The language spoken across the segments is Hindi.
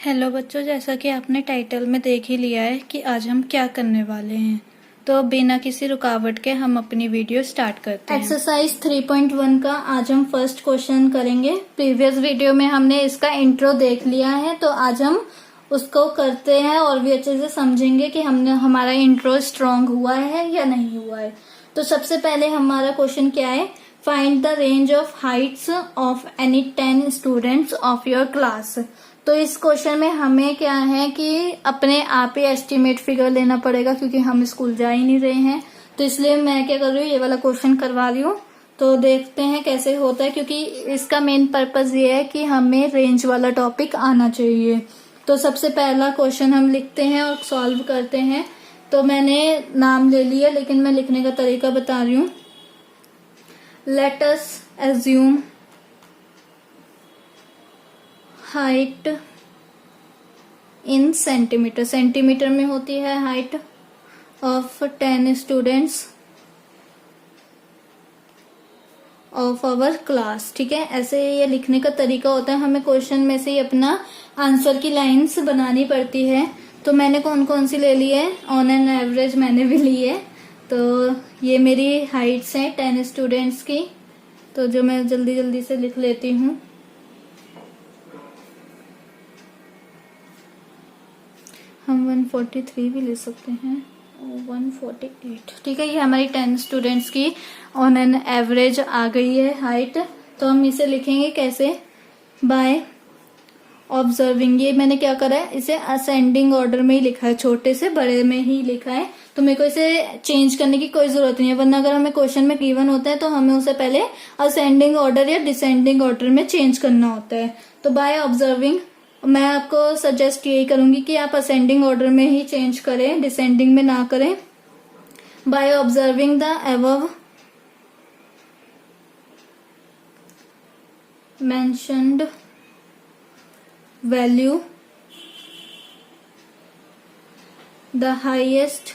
हेलो बच्चों, जैसा कि आपने टाइटल में देख ही लिया है कि आज हम क्या करने वाले हैं, तो बिना किसी रुकावट के हम अपनी वीडियो स्टार्ट करते हैं। एक्सरसाइज 3.1 का आज हम फर्स्ट क्वेश्चन करेंगे। प्रीवियस वीडियो में हमने इसका इंट्रो देख लिया है, तो आज हम उसको करते हैं और भी अच्छे से समझेंगे कि हमारा इंट्रो स्ट्रांग हुआ है या नहीं हुआ है। तो सबसे पहले हमारा क्वेश्चन क्या है, find the range of Heights of any 10 students of your class. तो इस क्वेश्चन में हमें क्या है कि अपने आप ही एस्टिमेट फिगर लेना पड़ेगा, क्योंकि हम स्कूल जा ही नहीं रहे हैं। तो इसलिए मैं क्या कर रही हूँ, ये वाला क्वेश्चन करवा रही हूँ। तो देखते हैं कैसे होता है, क्योंकि इसका मेन पर्पज ये है कि हमें रेंज वाला टॉपिक आना चाहिए। तो सबसे पहला क्वेश्चन हम लिखते हैं और सॉल्व करते हैं। तो मैंने नाम ले लिया, लेकिन मैं लिखने का तरीका बता रही हूँ। Let us assume height in centimeter, centimeter में होती है height of 10 students of our class. ठीक है, ऐसे ये लिखने का तरीका होता है। हमें क्वेश्चन में से ही अपना आंसर की लाइंस बनानी पड़ती है। तो मैंने कौन कौन सी ले ली है, ऑन एन एवरेज मैंने भी ली है। तो ये मेरी हाइट्स हैं 10 स्टूडेंट्स की, तो जो मैं जल्दी जल्दी से लिख लेती हूँ। हम 143 भी ले सकते हैं, 148। ठीक है, ये हमारी 10 स्टूडेंट्स की ऑन एन एवरेज आ गई है हाइट। तो हम इसे लिखेंगे कैसे, बाय ऑब्जर्विंग। ये मैंने क्या करा है, इसे असेंडिंग ऑर्डर में ही लिखा है, छोटे से बड़े में ही लिखा है। तो मेरे को इसे चेंज करने की कोई जरूरत नहीं है, वरना अगर हमें क्वेश्चन में गिवन होता है तो हमें उसे पहले असेंडिंग ऑर्डर या डिसेंडिंग ऑर्डर में चेंज करना होता है। तो बाय ऑब्जर्विंग मैं आपको सजेस्ट यही करूंगी कि आप असेंडिंग ऑर्डर में ही चेंज करें, डिसेंडिंग में ना करें। By observing the above mentioned value, the highest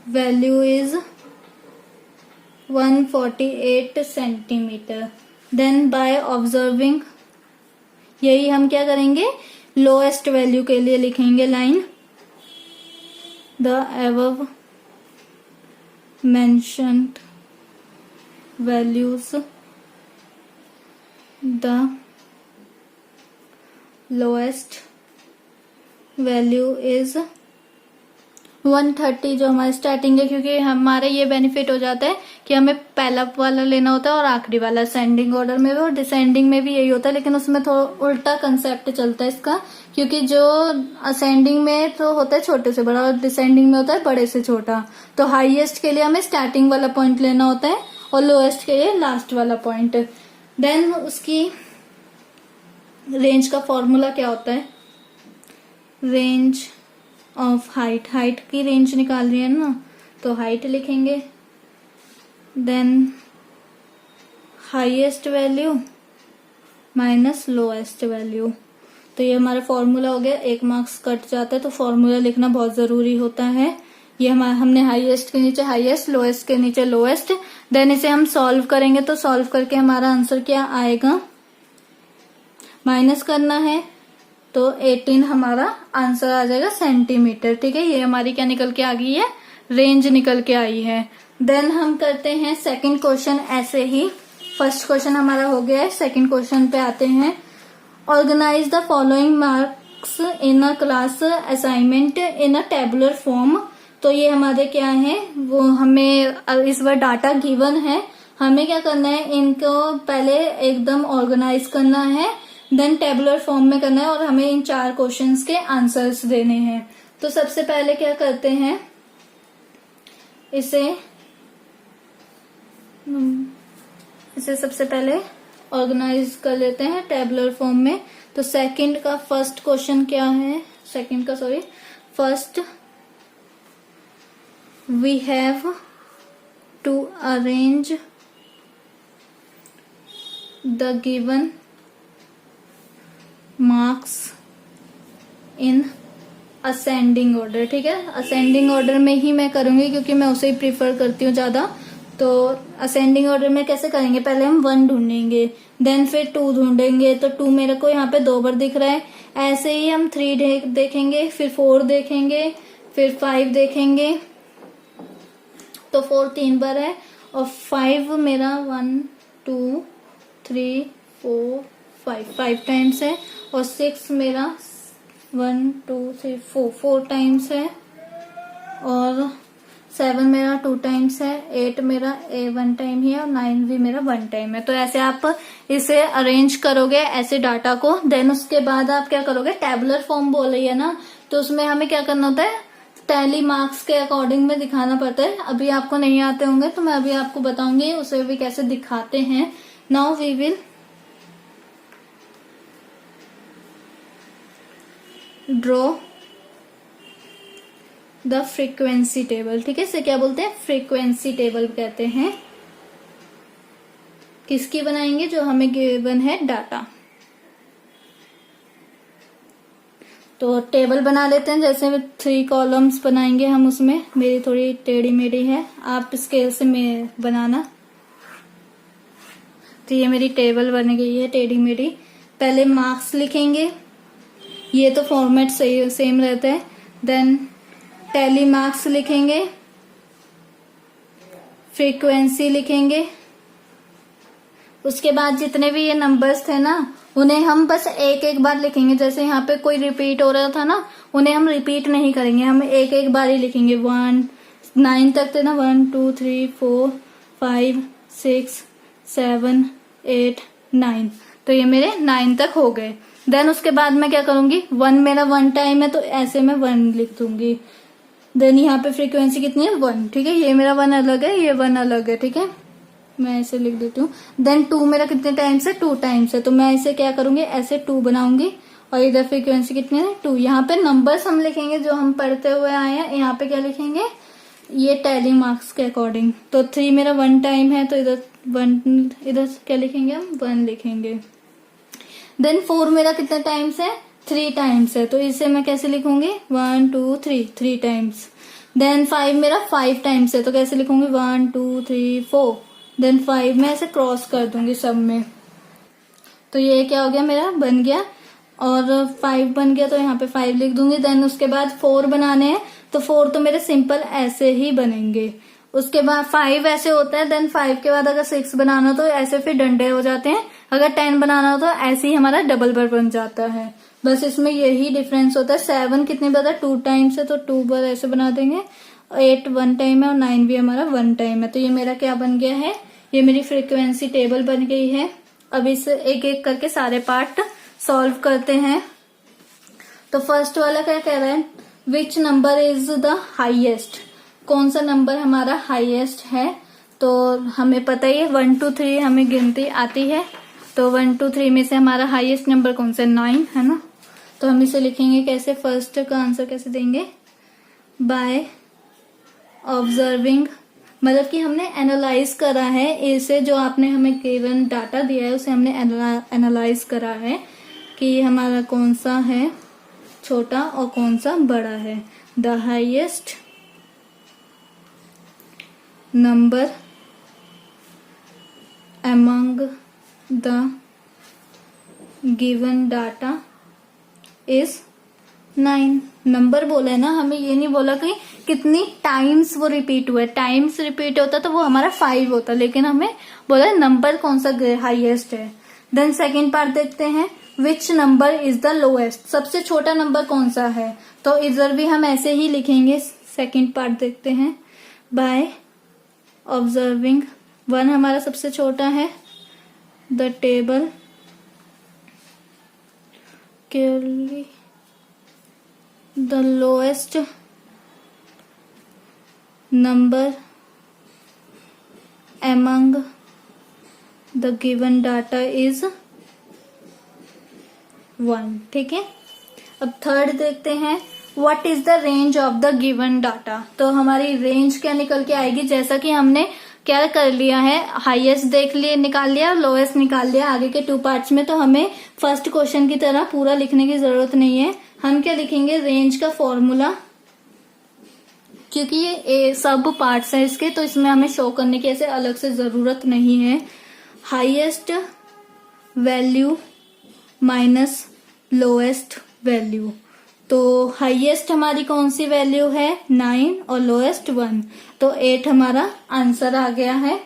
value is 148 centimeter. Then by observing, यही हम क्या करेंगे, लोएस्ट वैल्यू के लिए लिखेंगे line, the above mentioned values, the lowest value is 130, जो हमारी स्टार्टिंग है। क्योंकि हमारे ये बेनिफिट हो जाता है कि हमें पहला वाला लेना होता है और आखिरी वाला असेंडिंग ऑर्डर में भी, और डिसेंडिंग में भी यही होता है, लेकिन उसमें थोड़ा उल्टा कंसेप्ट चलता है इसका। क्योंकि जो असेंडिंग में तो होता है छोटे से बड़ा और डिसेंडिंग में होता है बड़े से छोटा। तो हाईएस्ट के लिए हमें स्टार्टिंग वाला पॉइंट लेना होता है और लोएस्ट के लिए लास्ट वाला पॉइंट। देन उसकी रेंज का फॉर्मूला क्या होता है, रेंज ऑफ हाइट, हाइट की रेंज निकाल रही है ना, तो हाइट लिखेंगे, then highest value minus lowest value. तो ये हमारा फॉर्मूला हो गया, 1 मार्क्स कट जाता है, तो फॉर्मूला लिखना बहुत जरूरी होता है। ये हमने हाईएस्ट के नीचे हाईएस्ट, लोएस्ट के नीचे लोएस्ट। देन इसे हम सॉल्व करेंगे, तो सॉल्व करके हमारा आंसर क्या आएगा, माइनस करना है तो 18 हमारा आंसर आ जाएगा सेंटीमीटर। ठीक है, ये हमारी क्या निकल के आ गई है, रेंज निकल के आई है। देन हम करते हैं सेकंड क्वेश्चन ऐसे ही। फर्स्ट क्वेश्चन हमारा हो गया है, सेकंड क्वेश्चन पे आते हैं। Organize the following marks in a class assignment in a tabular form. तो ये हमारे क्या है, वो हमें इस बार डाटा गिवन है, हमें क्या करना है, इनको पहले एकदम ऑर्गेनाइज करना है, देन टेबुलर फॉर्म में करना है, और हमें इन 4 क्वेश्चंस के आंसर्स देने हैं। तो सबसे पहले क्या करते हैं, इसे सबसे पहले ऑर्गेनाइज कर लेते हैं टेबुलर फॉर्म में। तो सेकंड का फर्स्ट क्वेश्चन क्या है, first we have to arrange the given marks in ascending order. ठीक है, असेंडिंग ऑर्डर में ही मैं करूंगी, क्योंकि मैं उसे ही प्रीफर करती हूँ ज्यादा। तो असेंडिंग ऑर्डर में कैसे करेंगे, पहले हम 1 ढूंढेंगे, देन फिर 2 ढूंढेंगे तो 2 मेरे को यहाँ पे 2 बार दिख रहा है। ऐसे ही हम 3 देखेंगे, फिर 4 देखेंगे, फिर 5 देखेंगे, तो 4 3 बार है, और 5 मेरा 1 2 3 4 5 टाइम्स है, और 6 मेरा 1 2 3 4 टाइम्स है, और 7 मेरा 2 टाइम्स है, 8 मेरा 1 टाइम ही है, और 9 भी मेरा 1 टाइम है। तो ऐसे आप इसे अरेंज करोगे ऐसे डाटा को। देन उसके बाद आप क्या करोगे, टेबुलर फॉर्म बोल रही है ना, तो उसमें हमें क्या करना होता है, टैली मार्क्स के अकॉर्डिंग में दिखाना पड़ता है। अभी आपको नहीं आते होंगे तो मैं अभी आपको बताऊंगी उसे भी कैसे दिखाते हैं। Now we will draw the frequency table. ठीक है, इसे क्या बोलते हैं, फ्रीक्वेंसी टेबल कहते हैं। किसकी बनाएंगे, जो हमें गिवन है डाटा। तो टेबल बना लेते हैं, जैसे 3 कॉलम्स बनाएंगे हम उसमें। मेरी थोड़ी टेढ़ी मेढ़ी है, आप स्केल से बनाना। तो ये मेरी टेबल बन गई है टेढ़ी मेढ़ी। पहले मार्क्स लिखेंगे, ये तो फॉर्मेट सही सेम रहता है। देन टैली मार्क्स लिखेंगे, फ्रीक्वेंसी लिखेंगे, उसके बाद जितने भी ये नंबर्स थे ना उन्हें हम बस एक एक बार लिखेंगे। जैसे यहाँ पे कोई रिपीट हो रहा था ना, उन्हें हम रिपीट नहीं करेंगे, हम एक एक बार ही लिखेंगे। 1 9 तक थे ना, 1 2 3 4 5 6 7 8 9, तो ये मेरे 9 तक हो गए। देन उसके बाद मैं क्या करूंगी, 1 मेरा 1 टाइम है तो ऐसे मैं 1 लिख दूंगी। देन यहाँ पे फ्रीक्वेंसी कितनी है, 1। ठीक है, ये मेरा 1 अलग है, ये 1 अलग है। ठीक है, मैं ऐसे लिख देती हूँ। देन 2 मेरा कितने टाइम्स है, 2 टाइम्स है, तो मैं इसे क्या करूंगी, ऐसे 2 बनाऊंगी। और इधर फ्रीक्वेंसी कितनी है, 2। यहाँ पे नंबर्स हम लिखेंगे जो हम पढ़ते हुए आए हैं। यहाँ पे क्या लिखेंगे, ये टैली मार्क्स के अकॉर्डिंग। तो 3 मेरा 1 टाइम है, तो इधर 1, इधर क्या लिखेंगे हम, 1 लिखेंगे। देन 4 मेरा कितने टाइम्स है, 3 टाइम्स है, तो इसे मैं कैसे लिखूंगी, 1 2 3 टाइम्स। देन 5 मेरा 5 टाइम्स है, तो कैसे लिखूंगी, 1 2 3 4। देन 5 में ऐसे क्रॉस कर दूंगी सब में। तो ये क्या हो गया, मेरा बन गया। और 5 बन गया तो यहाँ पे 5 लिख दूंगी। देन उसके बाद 4 बनाने हैं, तो 4 तो मेरे सिंपल ऐसे ही बनेंगे। उसके बाद 5 ऐसे होता है। देन 5 के बाद अगर 6 बनाना हो तो ऐसे फिर डंडे हो जाते हैं। अगर 10 बनाना हो तो ऐसे ही हमारा डबल बार बन जाता है। बस इसमें यही डिफरेंस होता है। 7 कितनी बार है, 2 टाइम्स है, तो 2 बार ऐसे बना देंगे। 8 1 टाइम है, और 9 भी हमारा 1 टाइम है। तो ये मेरा क्या बन गया है, ये मेरी फ्रीक्वेंसी टेबल बन गई है। अब इसे एक एक करके सारे पार्ट सॉल्व करते हैं। तो फर्स्ट वाला क्या कह रहा है, which number is the highest, कौन सा नंबर हमारा हाईएस्ट है। तो हमें पता ही है 1 2 3 हमें गिनती आती है। तो 1 2 3 में से हमारा हाईएस्ट नंबर कौन सा, 9 है ना। तो हम इसे लिखेंगे कैसे, फर्स्ट का आंसर कैसे देंगे, बाय ऑब्जर्विंग, मतलब कि हमने एनालाइज करा है इसे, जो आपने हमें गिवन डाटा दिया है उसे हमने एनालाइज करा है कि हमारा कौन सा है छोटा और कौन सा बड़ा है। The highest number among the given data is 9। Number बोला है ना, हमें ये नहीं बोला कि कितनी टाइम्स वो रिपीट हुआ है। टाइम्स रिपीट होता तो वो हमारा 5 होता, लेकिन हमें बोला नंबर कौन सा हाईएस्ट है। देन सेकेंड पार्ट देखते हैं, which number is the lowest, सबसे छोटा नंबर कौन सा है। तो इधर भी हम ऐसे ही लिखेंगे। सेकेंड पार्ट देखते हैं, बाय ऑब्जर्विंग 1 हमारा सबसे छोटा है। The table केयरली the lowest number among the given data is 1। ठीक है, अब थर्ड देखते हैं, what is the range of the given data. तो हमारी रेंज क्या निकल के आएगी, जैसा कि हमने क्या कर लिया है, हाईएस्ट देख लिए निकाल लिया, लोएस्ट निकाल लिया आगे के 2 पार्ट्स में। तो हमें फर्स्ट क्वेश्चन की तरह पूरा लिखने की जरूरत नहीं है। हम क्या लिखेंगे, रेंज का फॉर्मूला, क्योंकि ये सब पार्ट्स हैं इसके, तो इसमें हमें शो करने की ऐसे अलग से जरूरत नहीं है। Highest value minus lowest value. तो हाईएस्ट हमारी कौन सी वैल्यू है 9 और लोएस्ट 1, तो 8 हमारा आंसर आ गया है।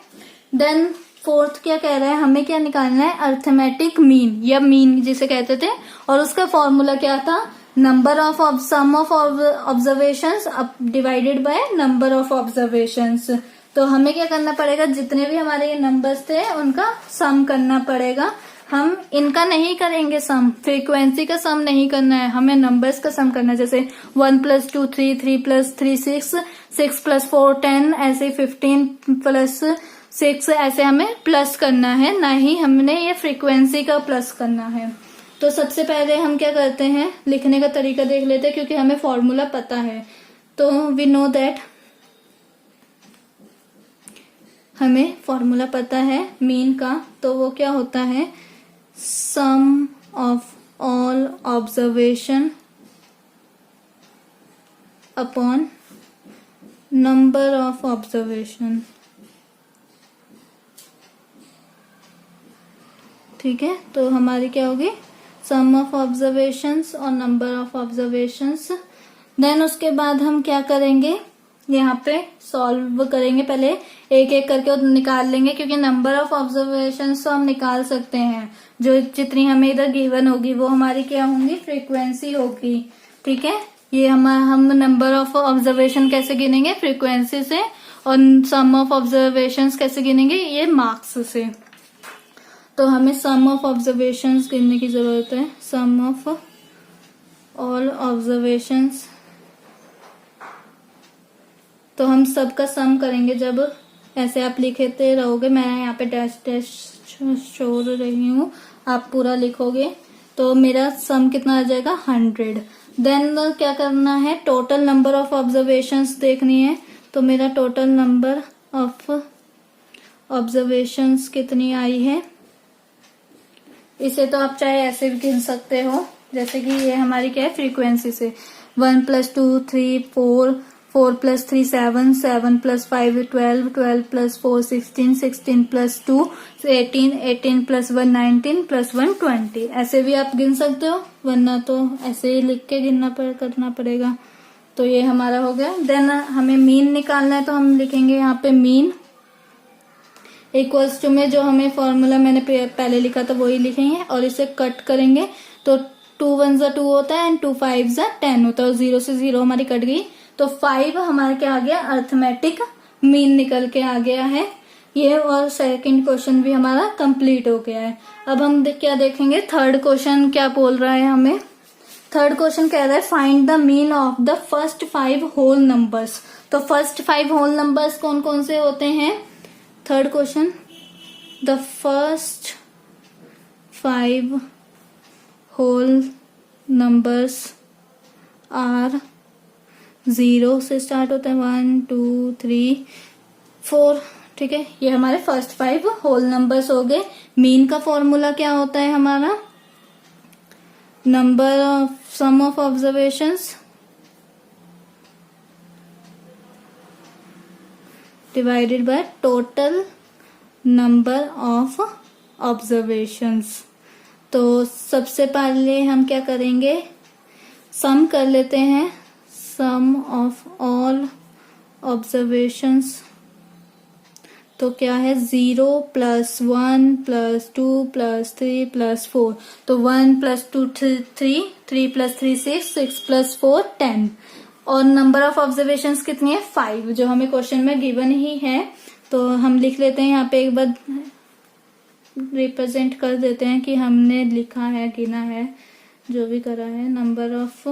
देन फोर्थ क्या कह रहा है, हमें क्या निकालना है, अर्थमेटिक मीन या मीन जिसे कहते थे, और उसका फॉर्मूला क्या था, number of sum of observations divided by number of observations. तो हमें क्या करना पड़ेगा, जितने भी हमारे ये नंबर्स थे उनका सम करना पड़ेगा। हम इनका नहीं करेंगे सम, फ्रीक्वेंसी का सम नहीं करना है, हमें नंबर्स का सम करना है। जैसे 1 + 2 3, 3 + 3 6, 6 + 4 10, ऐसे 15 + 6 ऐसे हमें प्लस करना है, ना ही हमने ये फ्रीक्वेंसी का प्लस करना है। तो सबसे पहले हम क्या करते हैं, लिखने का तरीका देख लेते हैं, क्योंकि हमें फॉर्मूला पता है। तो वी नो दैट, हमें फॉर्मूला पता है मीन का, तो वो क्या होता है, sum of all observation upon number of observation. ठीक है, तो हमारी क्या होगी, सम ऑफ ऑब्जर्वेशंस और नंबर ऑफ ऑब्जर्वेशंस। देन उसके बाद हम क्या करेंगे, यहाँ पे सॉल्व करेंगे, पहले एक एक करके निकाल लेंगे, क्योंकि नंबर ऑफ ऑब्जर्वेशंस तो हम निकाल सकते हैं, जो जितनी हमें इधर गिवन होगी वो हमारी क्या होंगी, फ्रीक्वेंसी होगी। ठीक है, ये हम नंबर ऑफ ऑब्जर्वेशन कैसे गिनेंगे, फ्रीक्वेंसी से, और सम ऑफ ऑब्जर्वेशंस कैसे गिनेंगे, ये मार्क्स से। तो हमें सम ऑफ ऑब्जर्वेशंस गिनने की जरूरत है, सम ऑफ ऑल ऑब्जर्वेशंस। तो हम सबका सम करेंगे, जब ऐसे आप लिखते रहोगे, मैं यहाँ पे डैश डैश छोड़ रही हूँ, आप पूरा लिखोगे, तो मेरा सम कितना आ जाएगा 100। देन क्या करना है, टोटल नंबर ऑफ ऑब्जर्वेशंस देखनी है, तो मेरा टोटल नंबर ऑफ ऑब्जर्वेशंस कितनी आई है, इसे तो आप चाहे ऐसे भी गिन सकते हो, जैसे कि ये हमारी क्या है, फ्रीक्वेंसी से 1 + 2 3 4, 4 + 3 7, 7 + 5 12, 12 + 4 16, 16 + 2 18, 18 + 1 19 + 1 20, ऐसे भी आप गिन सकते हो, वरना तो ऐसे ही लिख के करना पड़ेगा। तो ये हमारा हो गया। देन हमें मीन निकालना है, तो हम लिखेंगे यहाँ पे मीन इक्वल्स टू में जो हमें फॉर्मूला मैंने पहले लिखा था वही लिखेंगे, और इसे कट करेंगे, तो 2 × 1 = 2 होता है, एंड 2 × 5 = 10 होता है, और 0 से 0 हमारी कट गई, तो 5 हमारे क्या आ गया, अर्थमेटिक मीन निकल के आ गया है ये। और सेकंड क्वेश्चन भी हमारा कंप्लीट हो गया है। अब हम क्या देखेंगे, थर्ड क्वेश्चन क्या बोल रहा है हमें। थर्ड क्वेश्चन कह रहा है, find the mean of the first 5 whole numbers. तो फर्स्ट 5 होल नंबर्स कौन कौन से होते हैं, third question, the first 5 whole numbers are, 0 से स्टार्ट होता है, 1 2 3 4। ठीक है, ये हमारे फर्स्ट 5 होल नंबर्स हो गए। मीन का फॉर्मूला क्या होता है हमारा, number of sum of observations divided by total number of observations. तो सबसे पहले हम क्या करेंगे, सम कर लेते हैं, सम ऑफ ऑल ऑब्जर्वेशंस। तो क्या है, 0 + 1 + 2 + 3 + 4, तो 1 + 2 3, 3 + 3 6, 6 + 4 10, और नंबर ऑफ ऑब्जर्वेशंस कितनी है, 5, जो हमें क्वेश्चन में गिवन ही है। तो हम लिख लेते हैं यहाँ पे, एक बार रिप्रेजेंट कर देते हैं कि हमने लिखा है, गिना है, जो भी करा है, number of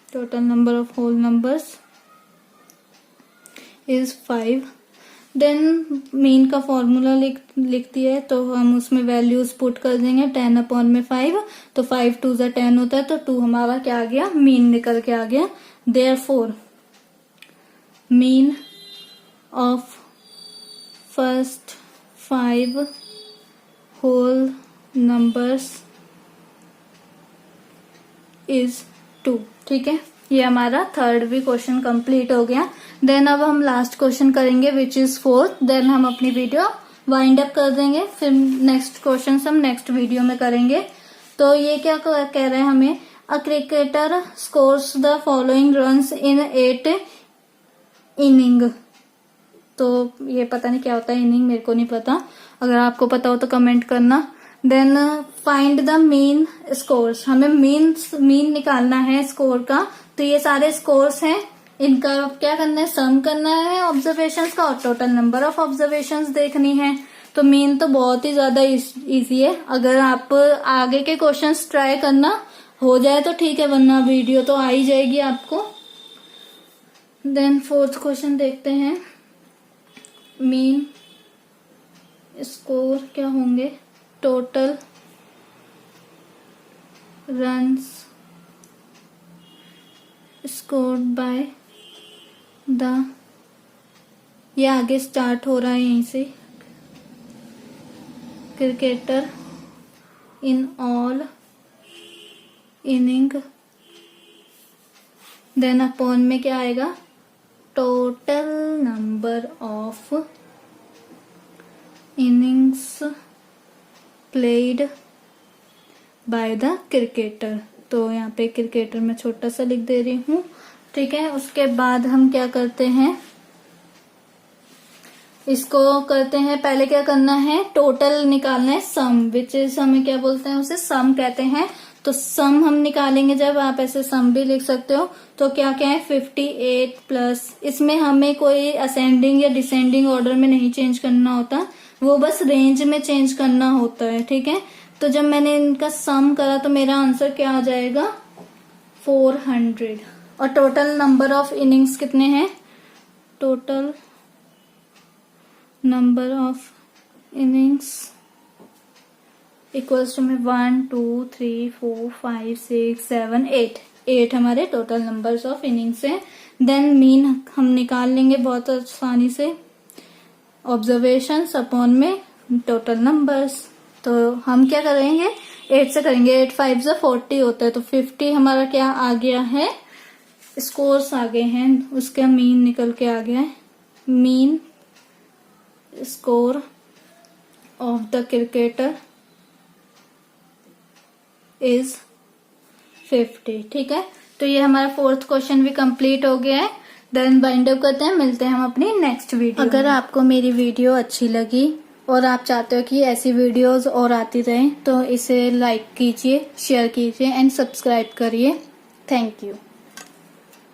total number of whole numbers is 5। Then mean का फॉर्मूला लिख दिया है, तो हम उसमें वैल्यूज पुट कर देंगे, 10/5, तो 5 × 2 = 10 होता है, तो 2 हमारा क्या आ गया, मीन निकल के आ गया। Therefore mean of first 5 whole numbers is 2। ठीक है, ये हमारा थर्ड भी क्वेश्चन कंप्लीट हो गया। देन अब हम लास्ट क्वेश्चन करेंगे, विच इज 4th। देन हम अपनी वीडियो वाइंड अप कर देंगे, फिर नेक्स्ट क्वेश्चन हम नेक्स्ट वीडियो में करेंगे। तो ये क्या कह रहे हैं हमें, a cricketer scores the following runs in 8 inning. तो ये पता नहीं क्या होता है इनिंग, मेरे को नहीं पता, अगर आपको पता हो तो कमेंट करना। Then find the mean scores, हमें मीन निकालना है स्कोर का। तो ये सारे स्कोर्स हैं, इनका क्या करना है, सम करना है ऑब्जर्वेशंस का और टोटल नंबर ऑफ ऑब्जर्वेशंस देखनी है। तो मीन तो बहुत ही ज्यादा इजी है, अगर आप आगे के क्वेश्चंस ट्राई करना, हो जाए तो ठीक है, वरना वीडियो तो आ ही जाएगी आपको। देन फोर्थ क्वेश्चन देखते हैं, मीन स्कोर क्या होंगे, total runs scored by the, ये आगे स्टार्ट हो रहा है यहीं से, cricketer in all innings. Then upon में क्या आएगा, total number of innings played by the cricketer. तो यहाँ पे क्रिकेटर मैं छोटा सा लिख दे रही हूँ, ठीक है। उसके बाद हम क्या करते हैं, इसको करते हैं, पहले क्या करना है, टोटल निकालना है, सम, विच इज हमें क्या बोलते हैं, उसे सम कहते हैं। तो सम हम निकालेंगे, जब आप ऐसे सम भी लिख सकते हो, तो क्या क्या है 58 प्लस, इसमें हमें कोई असेंडिंग या डिसेंडिंग ऑर्डर में नहीं चेंज करना होता, वो बस रेंज में चेंज करना होता है, ठीक है। तो जब मैंने इनका सम करा तो मेरा आंसर क्या आ जाएगा, 400। और टोटल नंबर ऑफ इनिंग्स कितने हैं, total number of innings equals to में 1 2 3 4 5 6 7 8 हमारे टोटल नंबर्स ऑफ इनिंग्स हैं। देन मीन हम निकाल लेंगे बहुत आसानी से, ऑब्जर्वेशंस अपॉन में टोटल नंबर्स। तो हम क्या करेंगे, 8 से करेंगे, 8 5 से 40 होता है, तो 50 हमारा क्या आ गया है, स्कोर्स आ गए हैं, उसका मीन निकल के आ गया है, mean score of the cricketer is 50, ठीक है। तो ये हमारा फोर्थ क्वेश्चन भी कंप्लीट हो गया है। देन बाइंड अप करते हैं, मिलते हैं हम अपनी नेक्स्ट वीडियो। अगर आपको मेरी वीडियो अच्छी लगी और आप चाहते हो कि ऐसी वीडियोस और आती रहें, तो इसे लाइक कीजिए, शेयर कीजिए एंड सब्सक्राइब करिए। Thank you.